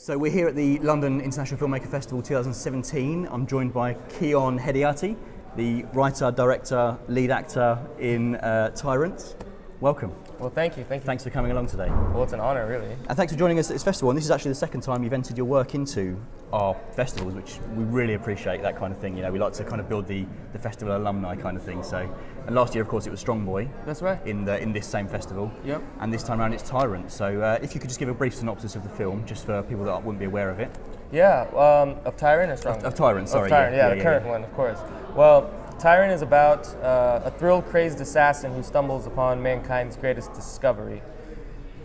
So we're here at the London International Filmmaker Festival 2017. I'm joined by Keon Hediati, the writer, director, lead actor in Tyrant. Welcome. Well, thank you. Thanks for coming along today. Well, it's an honor, really. And thanks for joining us at this festival. And this is actually the second time you've entered your work into our festivals, which we really appreciate that kind of thing. You know, we like to kind of build the festival alumni kind of thing. So, and last year, of course, it was Strong Boy. That's right. In this same festival. Yep. And this time around, it's Tyrant. So, if you could just give a brief synopsis of the film, just for people that wouldn't be aware of it. Yeah. Of Tyrant or Strong Boy? Of Tyrant. Sorry. Of Tyrant. Yeah, the current one, of course. Well, Tyrant is about a thrill-crazed assassin who stumbles upon mankind's greatest discovery.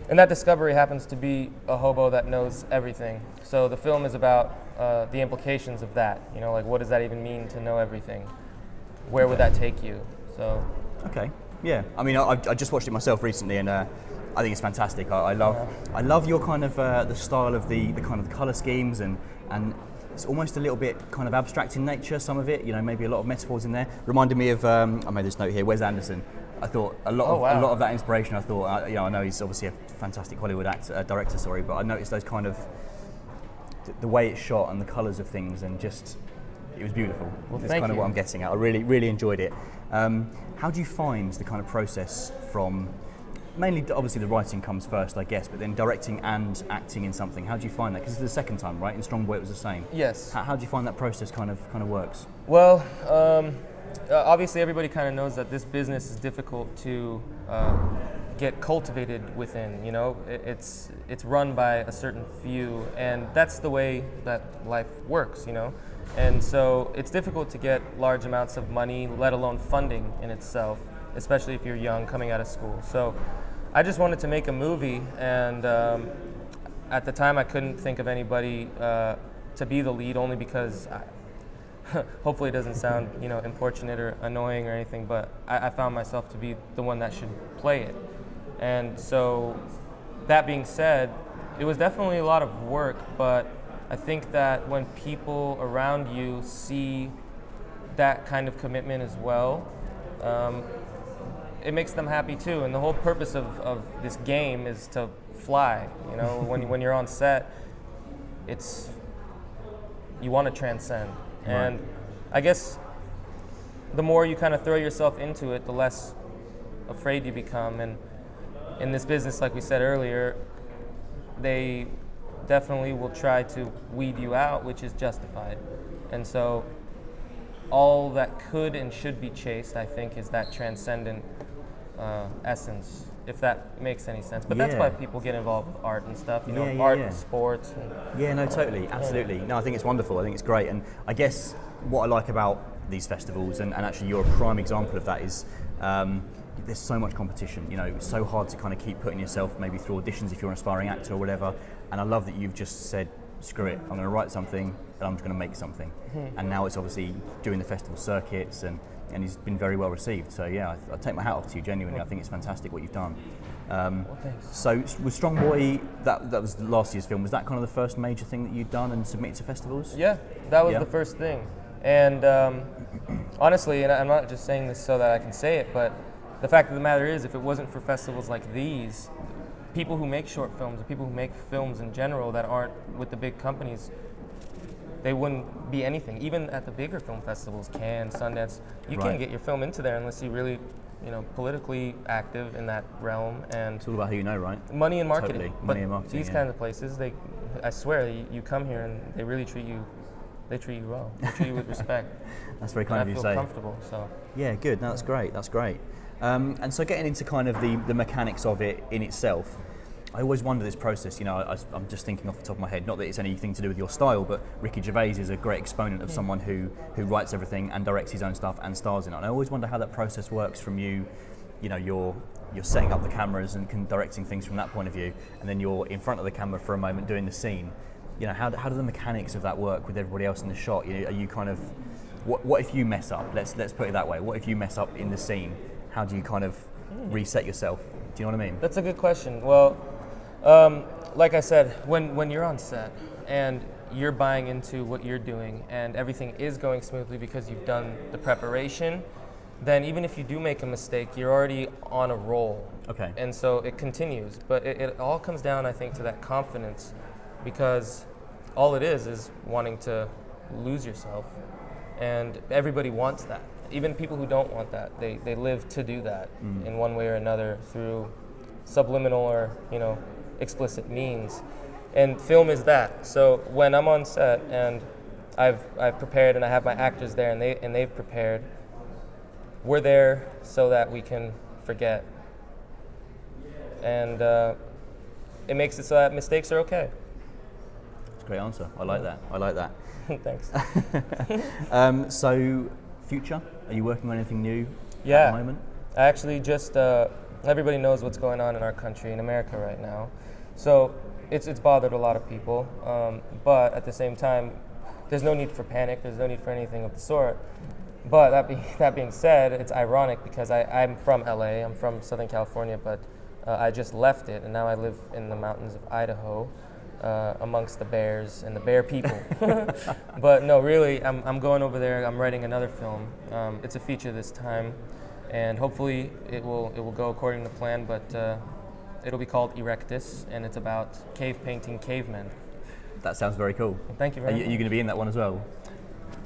And that discovery happens to be a hobo that knows everything. So the film is about the implications of that. You know, like, what does that even mean to know everything? Where would that take you? So. Okay. Yeah. I mean, I just watched it myself recently, and I think it's fantastic. I love your kind of the style of the kind of color schemes, and it's almost a little bit kind of abstract in nature. Some of it, you know, maybe a lot of metaphors in there. Reminded me of I made this note here, Wes Anderson. I thought a lot of that inspiration. I thought, you know, I know he's obviously a fantastic Hollywood director, but I noticed those kind of the way it's shot and the colours of things, and just it was beautiful. Well, That's kind of what I'm getting at. I really enjoyed it. How do you find the kind of process from mainly, obviously the writing comes first, I guess, but then directing and acting in something? How do you find that? Because it's the second time, right? In Strong Boy, it was the same. Yes. How do you find that process kind of works? Well, obviously everybody kind of knows that this business is difficult to get cultivated within. You know, it's run by a certain few, and that's the way that life works. You know, and so it's difficult to get large amounts of money, let alone funding in itself, especially if you're young coming out of school. So I just wanted to make a movie, and at the time I couldn't think of anybody to be the lead, only because hopefully it doesn't sound, you know, importunate or annoying or anything, but I found myself to be the one that should play it. And so, that being said, it was definitely a lot of work, but I think that when people around you see that kind of commitment as well, it makes them happy too. And the whole purpose of this game is to fly. You know, when you're on set, you want to transcend. Right. And I guess the more you kind of throw yourself into it, the less afraid you become. And in this business, like we said earlier, they definitely will try to weed you out, which is justified. And so all that could and should be chased, I think, is that transcendent essence, if that makes any sense. But that's why people get involved with art and stuff, you know, art and sports. Yeah, no, totally, absolutely. No, I think it's wonderful. I think it's great. And I guess what I like about these festivals, and actually you're a prime example of that, is there's so much competition. You know, it's so hard to kind of keep putting yourself maybe through auditions if you're an aspiring actor or whatever. And I love that you've just said, screw it, I'm going to write something and I'm just going to make something. And now it's obviously doing the festival circuits, and it's been very well received. So yeah, I take my hat off to you, genuinely. I think it's fantastic what you've done. Well, thanks. So with Strong Boy, that was last year's film. Was that kind of the first major thing that you'd done and submitted to festivals? Yeah, that was the first thing. And honestly, and I'm not just saying this so that I can say it, but the fact of the matter is, if it wasn't for festivals like these, people who make short films, or people who make films in general that aren't with the big companies, they wouldn't be anything. Even at the bigger film festivals, Cannes, Sundance, you can't get your film into there unless you're really, you know, politically active in that realm. And it's all about who you know, right? Money and marketing. Totally. But money and marketing, these kinds of places, I swear, you come here and they really treat you. They treat you well. They treat you with respect. That's very kind of you to say. I feel comfortable. So. Yeah, good. No, that's great. That's great. And so getting into kind of the mechanics of it in itself, I always wonder this process. You know, I'm just thinking off the top of my head, not that it's anything to do with your style, but Ricky Gervais is a great exponent of someone who writes everything and directs his own stuff and stars in it. And I always wonder how that process works from you. You know, you're setting up the cameras and directing things from that point of view, and then you're in front of the camera for a moment doing the scene. You know, how do the mechanics of that work with everybody else in the shot? You know, are you kind of, what if you mess up? Let's put it that way. What if you mess up in the scene? How do you kind of reset yourself? Do you know what I mean? That's a good question. Well, like I said, when you're on set and you're buying into what you're doing and everything is going smoothly because you've done the preparation, then even if you do make a mistake, you're already on a roll. Okay. And so it continues. But it all comes down, I think, to that confidence because all it is wanting to lose yourself, and everybody wants that. Even people who don't want that, they live to do that in one way or another through subliminal or explicit means. And film is that. So when I'm on set and I've prepared and I have my actors there and they've prepared, we're there so that we can forget. And it makes it so that mistakes are okay. That's a great answer. I like that. Thanks. So, future? Are you working on anything new Yeah. at the moment? I actually just, everybody knows what's going on in our country, in America right now. So it's bothered a lot of people. But at the same time, there's no need for panic. There's no need for anything of the sort. But that being said, it's ironic because I'm from LA. I'm from Southern California, but I just left it, and now I live in the mountains of Idaho, amongst the bears and the bear people. But no, really, I'm going over there. I'm writing another film. It's a feature this time, and hopefully it will go according to plan. But it'll be called Erectus, and it's about cave painting cavemen. That sounds very cool. Thank you very much. Are you going to be in that one as well?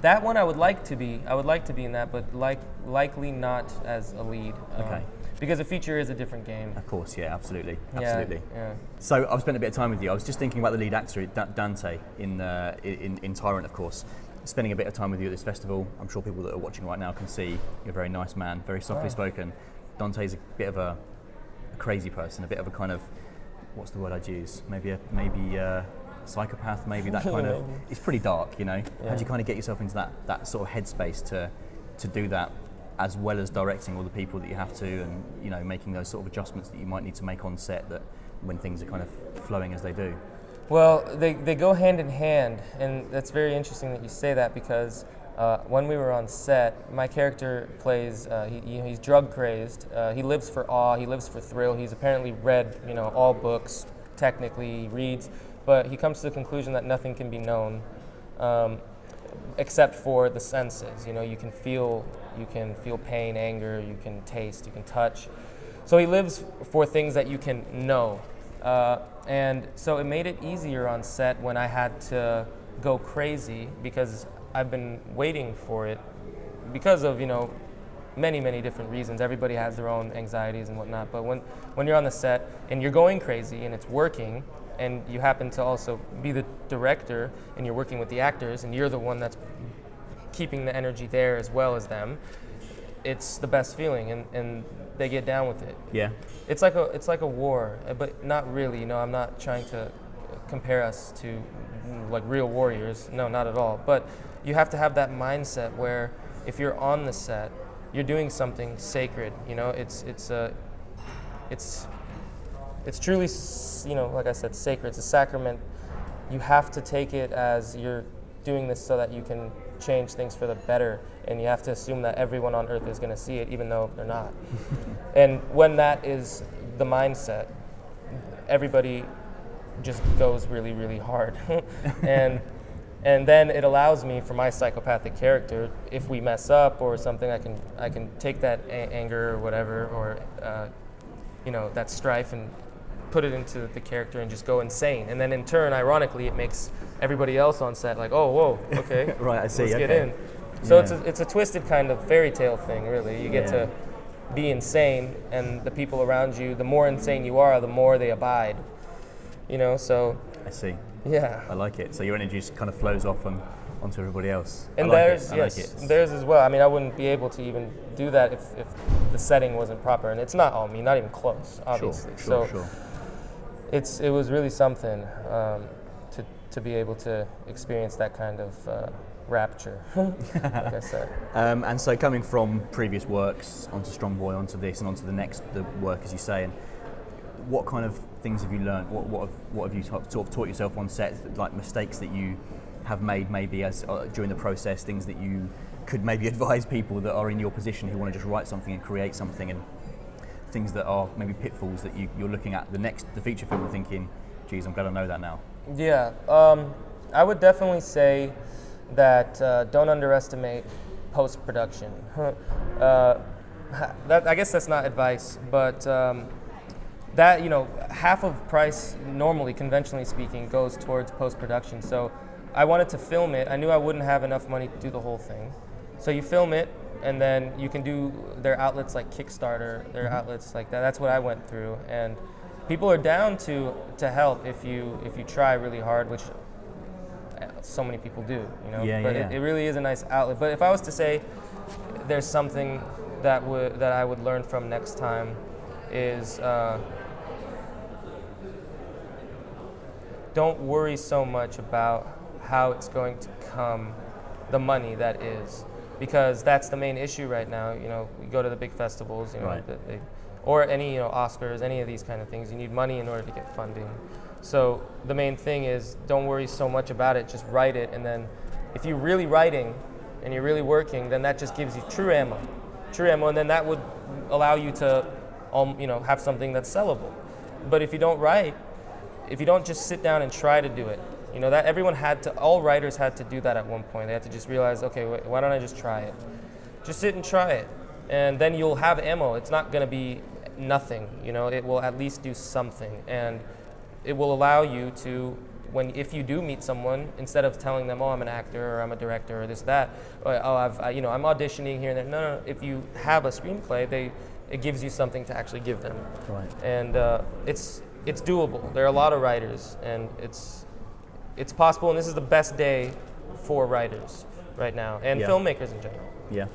That one I would like to be. I would like to be in that, but likely not as a lead. Okay. Because a feature is a different game. Of course, yeah, absolutely. Yeah. So I've spent a bit of time with you. I was just thinking about the lead actor, Dante, in Tyrant, of course. Spending a bit of time with you at this festival. I'm sure people that are watching right now can see you're a very nice man, very softly spoken. Dante's a bit of a crazy person, a bit of a kind of, what's the word I'd use? Maybe a psychopath, maybe that kind of. It's pretty dark, you know. Yeah. How do you kind of get yourself into that sort of headspace to do that, as well as directing all the people that you have to, and making those sort of adjustments that you might need to make on set, that when things are kind of flowing as they do? Well, they go hand in hand, and that's very interesting that you say that, because when we were on set, my character plays, he's drug crazed, he lives for awe, he lives for thrill, he's apparently read all books, technically he reads, but he comes to the conclusion that nothing can be known except for the senses. You can feel pain, anger, you can taste, you can touch. So he lives for things that you can know. And so it made it easier on set when I had to go crazy, because I've been waiting for it because of, many, many different reasons. Everybody has their own anxieties and whatnot. But when you're on the set and you're going crazy and it's working, and you happen to also be the director and you're working with the actors and you're the one that's keeping the energy there as well as them, it's the best feeling, and they get down with it. Yeah. It's like a war, but not really. I'm not trying to compare us to like real warriors. No, not at all. But you have to have that mindset where if you're on the set, you're doing something sacred. It's truly, like I said, sacred. It's a sacrament. You have to take it as you're doing this so that you can change things for the better, and you have to assume that everyone on earth is going to see it, even though they're not. And when that is the mindset, everybody just goes really, really hard. and then it allows me, for my psychopathic character, if we mess up or something, I can take that anger or whatever, or that strife, and put it into the character and just go insane. And then in turn, ironically, it makes everybody else on set like, oh, whoa, okay. Right, I see. Let's okay. get in. So it's a twisted kind of fairy tale thing, really. You get to be insane, and the people around you, the more insane you are, the more they abide. So. I see. Yeah. I like it. So your energy just kind of flows off onto everybody else. And theirs as well. I mean, I wouldn't be able to even do that if the setting wasn't proper, and it's not on me, not even close, obviously. Sure. It was really something to be able to experience that kind of rapture, like I said. And so coming from previous works onto Strong Boy, onto this, and onto the work, as you say, and what kind of things have you learned? What have you sort of taught yourself on set, like mistakes that you have made maybe as during the process, things that you could maybe advise people that are in your position who want to just write something and create something, and things that are maybe pitfalls that you're looking at the feature film and thinking, geez, I'm glad I know that now? Yeah, I would definitely say that don't underestimate post-production. I guess that's not advice, but that, you know, half of price normally, conventionally speaking, goes towards post-production. So I wanted to film it. I knew I wouldn't have enough money to do the whole thing. So you film it, and then you can do their outlets like Kickstarter, their outlets like that. That's what I went through, and people are down to help if you try really hard, which so many people do, you know. But it really is a nice outlet. But if I was to say there's something that I would learn from next time is don't worry so much about how it's going to come, the money that is, because that's the main issue right now. You know, we go to the big festivals, you know, right. Or any, you know, Oscars, any of these kind of things. You need money in order to get funding. So the main thing is don't worry so much about it. Just write it, and then if you're really writing and you're really working, then that just gives you true ammo, and then that would allow you to, you know, have something that's sellable. But if you don't write, if you don't just sit down and try to do it, you know, that all writers had to do that at one point. They had to just realize, okay, why don't I just try it? Just sit and try it, and then you'll have ammo. It's not going to be nothing, you know. It will at least do something, and it will allow you to, if you do meet someone, instead of telling them, oh, I'm an actor or I'm a director or this, that, or, oh, I'm auditioning here and there. No. If you have a screenplay, it gives you something to actually give them. Right. And it's doable. There are a lot of writers, and it's possible. And this is the best day for writers right now, and filmmakers in general. Yeah,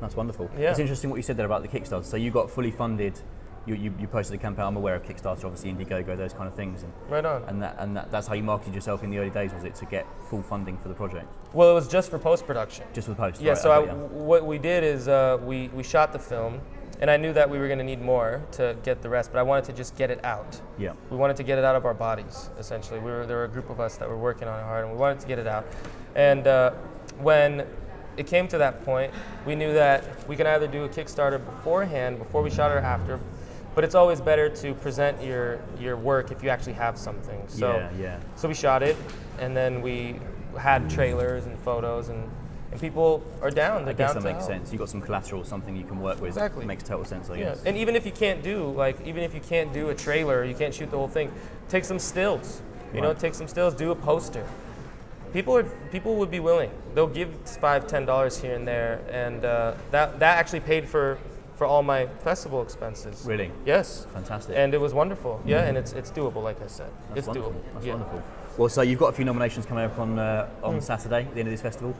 that's wonderful. Yeah. It's interesting what you said there about the Kickstarter. So you got fully funded. You posted a campaign. I'm aware of Kickstarter, obviously Indiegogo, those kind of things. Right on. And that's how you marketed yourself in the early days, was it, to get full funding for the project? Well, it was just for post-production. Just for post. Yeah. Right, So what we did is we shot the film, and I knew that we were going to need more to get the rest, but I wanted to just get it out. Yeah. We wanted to get it out of our bodies, essentially. There were a group of us that were working on it hard, and we wanted to get it out. And when it came to that point, we knew that we could either do a Kickstarter beforehand, before we shot it, or after. But it's always better to present your work if you actually have something. So, so we shot it, and then we had trailers and photos, and people are down. I guess that makes sense. You've got some collateral, something you can work with. Exactly. It makes total sense, I guess. And even if you can't do a trailer, you can't shoot the whole thing, take some stills. You know, take some stills, do a poster. People would be willing. They'll give $5-10 here and there, and that actually paid for all my festival expenses. Really? Yes. Fantastic. And it was wonderful. Yeah, and it's doable, like I said. That's wonderful. Doable. That's wonderful. Well, so you've got a few nominations coming up on Saturday at the end of this festival.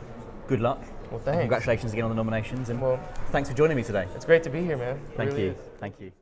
Good luck. Well, thanks. Congratulations again on the nominations, and well, thanks for joining me today. It's great to be here, man. Thank It really you. is. Thank you.